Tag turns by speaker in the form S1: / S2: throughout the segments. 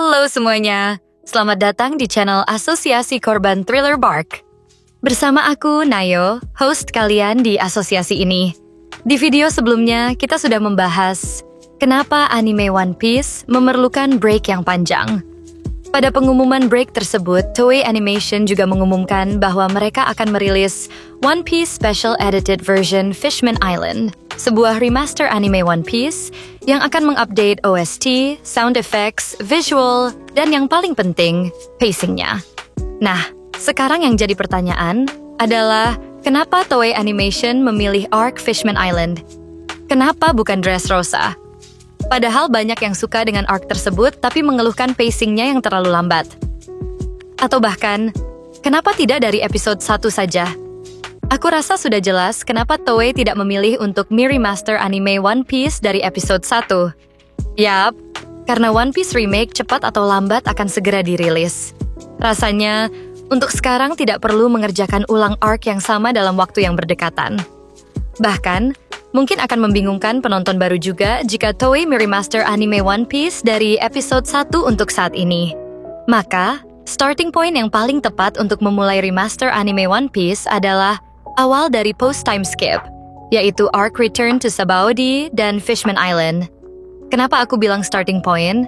S1: Halo semuanya, selamat datang di channel Asosiasi Korban Thriller Bark. Bersama aku, Nayo, host kalian di asosiasi ini. Di video sebelumnya, kita sudah membahas kenapa anime One Piece memerlukan break yang panjang. Pada pengumuman break tersebut, Toei Animation juga mengumumkan bahwa mereka akan merilis One Piece Special Edited Version Fishman Island, sebuah remaster anime One Piece yang akan mengupdate OST, sound effects, visual, dan yang paling penting, pacingnya. Nah, sekarang yang jadi pertanyaan adalah kenapa Toei Animation memilih arc Fishman Island? Kenapa bukan Dressrosa? Padahal banyak yang suka dengan arc tersebut tapi mengeluhkan pacingnya yang terlalu lambat. Atau bahkan, kenapa tidak dari episode 1 saja? Aku rasa sudah jelas kenapa Toei tidak memilih untuk remaster anime One Piece dari episode 1. Yap, karena One Piece remake cepat atau lambat akan segera dirilis. Rasanya, untuk sekarang tidak perlu mengerjakan ulang arc yang sama dalam waktu yang berdekatan. Bahkan, mungkin akan membingungkan penonton baru juga jika Toei meremaster anime One Piece dari episode 1 untuk saat ini. Maka, starting point yang paling tepat untuk memulai remaster anime One Piece adalah awal dari post-time skip, yaitu arc Return to Sabaody dan Fishman Island. Kenapa aku bilang starting point?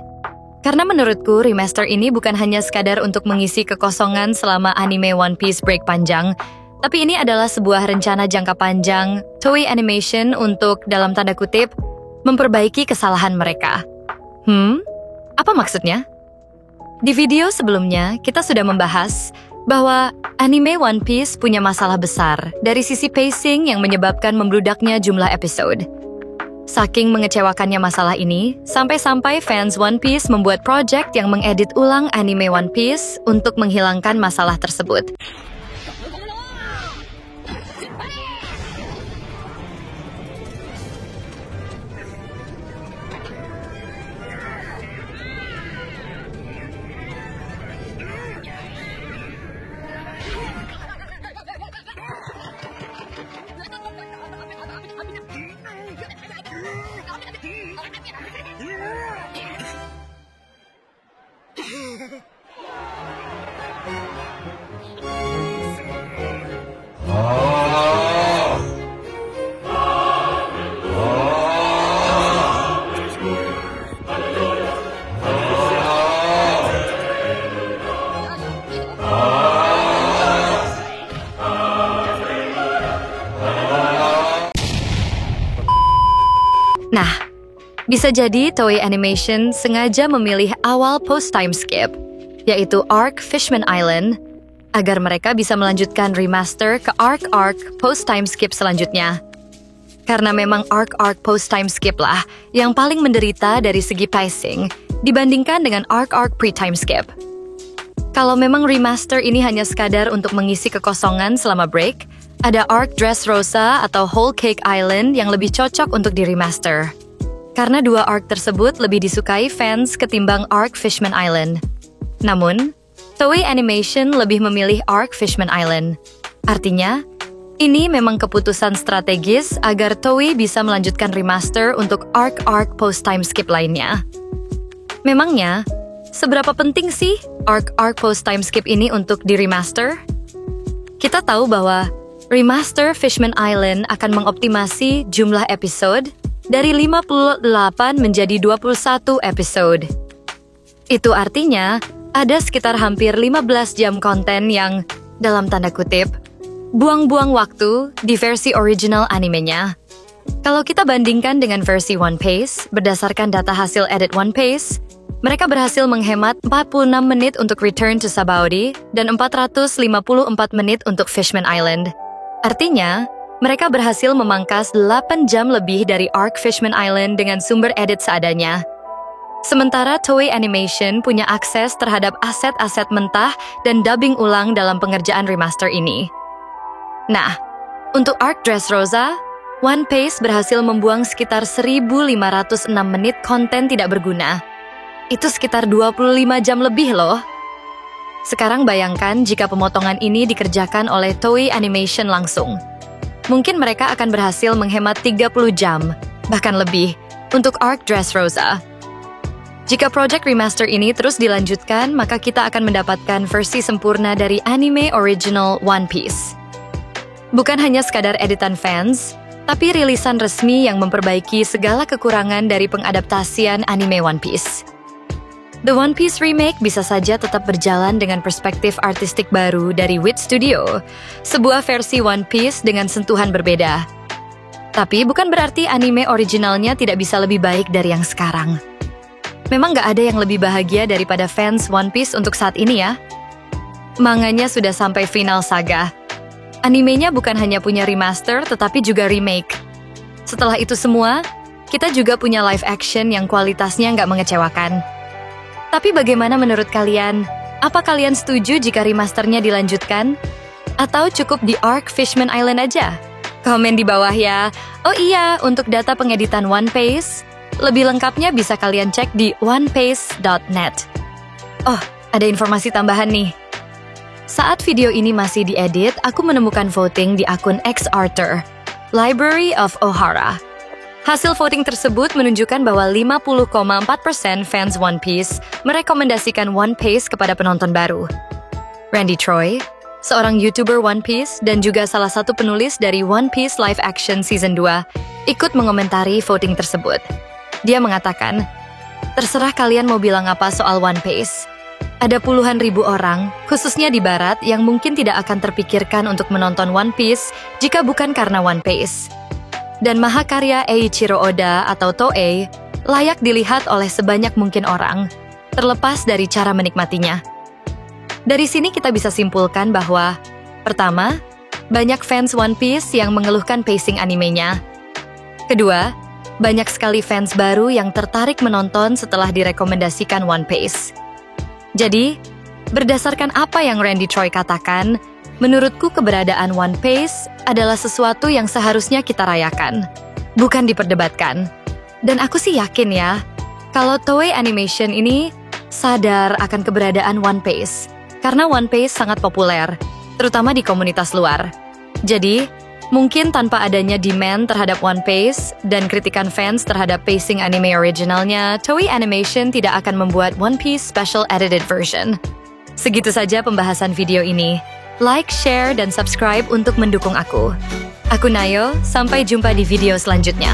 S1: Karena menurutku remaster ini bukan hanya sekadar untuk mengisi kekosongan selama anime One Piece break panjang, tapi ini adalah sebuah rencana jangka panjang Toei Animation untuk, dalam tanda kutip, memperbaiki kesalahan mereka. Apa maksudnya? Di video sebelumnya, kita sudah membahas bahwa anime One Piece punya masalah besar dari sisi pacing yang menyebabkan membludaknya jumlah episode. Saking mengecewakannya masalah ini, sampai-sampai fans One Piece membuat project yang mengedit ulang anime One Piece untuk menghilangkan masalah tersebut. Nah, bisa jadi Toei Animation sengaja memilih awal post-time skip, yaitu arc Fishman Island, agar mereka bisa melanjutkan remaster ke arc post-time skip selanjutnya. Karena memang arc post-time skip lah yang paling menderita dari segi pacing dibandingkan dengan arc pre-time skip. Kalau memang remaster ini hanya sekadar untuk mengisi kekosongan selama break, ada arc Dressrosa atau Whole Cake Island yang lebih cocok untuk di-remaster. Karena dua arc tersebut lebih disukai fans ketimbang arc Fishman Island. Namun, Toei Animation lebih memilih arc Fishman Island. Artinya, ini memang keputusan strategis agar Toei bisa melanjutkan remaster untuk arc post-time skip lainnya. Memangnya, seberapa penting sih arc post-time skip ini untuk di-remaster? Kita tahu bahwa remaster Fishman Island akan mengoptimasi jumlah episode dari 58 menjadi 21 episode. Itu artinya ada sekitar hampir 15 jam konten yang, dalam tanda kutip, buang-buang waktu di versi original animenya. Kalau kita bandingkan dengan versi One Piece, berdasarkan data hasil edit One Piece, mereka berhasil menghemat 46 menit untuk Return to Sabaody dan 454 menit untuk Fishman Island. Artinya, mereka berhasil memangkas 8 jam lebih dari arc Fishman Island dengan sumber edit seadanya. Sementara Toei Animation punya akses terhadap aset-aset mentah dan dubbing ulang dalam pengerjaan remaster ini. Nah, untuk arc Dressrosa, One Piece berhasil membuang sekitar 1.506 menit konten tidak berguna. Itu sekitar 25 jam lebih loh. Sekarang bayangkan jika pemotongan ini dikerjakan oleh Toei Animation langsung. Mungkin mereka akan berhasil menghemat 30 jam, bahkan lebih, untuk arc Dressrosa. Jika project remaster ini terus dilanjutkan, maka kita akan mendapatkan versi sempurna dari anime original One Piece. Bukan hanya sekadar editan fans, tapi rilisan resmi yang memperbaiki segala kekurangan dari pengadaptasian anime One Piece. The One Piece remake bisa saja tetap berjalan dengan perspektif artistik baru dari Wit Studio, sebuah versi One Piece dengan sentuhan berbeda. Tapi bukan berarti anime originalnya tidak bisa lebih baik dari yang sekarang. Memang gak ada yang lebih bahagia daripada fans One Piece untuk saat ini ya. Manganya sudah sampai final saga. Animenya bukan hanya punya remaster, tetapi juga remake. Setelah itu semua, kita juga punya live action yang kualitasnya nggak mengecewakan. Tapi bagaimana menurut kalian? Apa kalian setuju jika remasternya dilanjutkan? Atau cukup di Arc Fishman Island aja? Komen di bawah ya. Oh iya, untuk data pengeditan One Piece, lebih lengkapnya bisa kalian cek di onepiece.net. Oh, ada informasi tambahan nih. Saat video ini masih diedit, aku menemukan voting di akun X-Arter, Library of Ohara. Hasil voting tersebut menunjukkan bahwa 50,4% fans One Piece merekomendasikan One Piece kepada penonton baru. Randy Troy, seorang YouTuber One Piece dan juga salah satu penulis dari One Piece Live Action Season 2, ikut mengomentari voting tersebut. Dia mengatakan, "Terserah kalian mau bilang apa soal One Piece. Ada puluhan ribu orang, khususnya di Barat, yang mungkin tidak akan terpikirkan untuk menonton One Piece jika bukan karena One Piece. Dan mahakarya Eiichiro Oda atau Toei layak dilihat oleh sebanyak mungkin orang, terlepas dari cara menikmatinya." Dari sini kita bisa simpulkan bahwa, pertama, banyak fans One Piece yang mengeluhkan pacing animenya. Kedua, banyak sekali fans baru yang tertarik menonton setelah direkomendasikan One Piece. Jadi, berdasarkan apa yang Randy Troy katakan, menurutku keberadaan One Piece adalah sesuatu yang seharusnya kita rayakan, bukan diperdebatkan. Dan aku sih yakin ya, kalau Toei Animation ini sadar akan keberadaan One Piece, karena One Piece sangat populer, terutama di komunitas luar. Jadi, mungkin tanpa adanya demand terhadap One Piece dan kritikan fans terhadap pacing anime originalnya, Toei Animation tidak akan membuat One Piece Special Edited Version. Segitu saja pembahasan video ini. Like, share, dan subscribe untuk mendukung aku. Aku Nayo, sampai jumpa di video selanjutnya.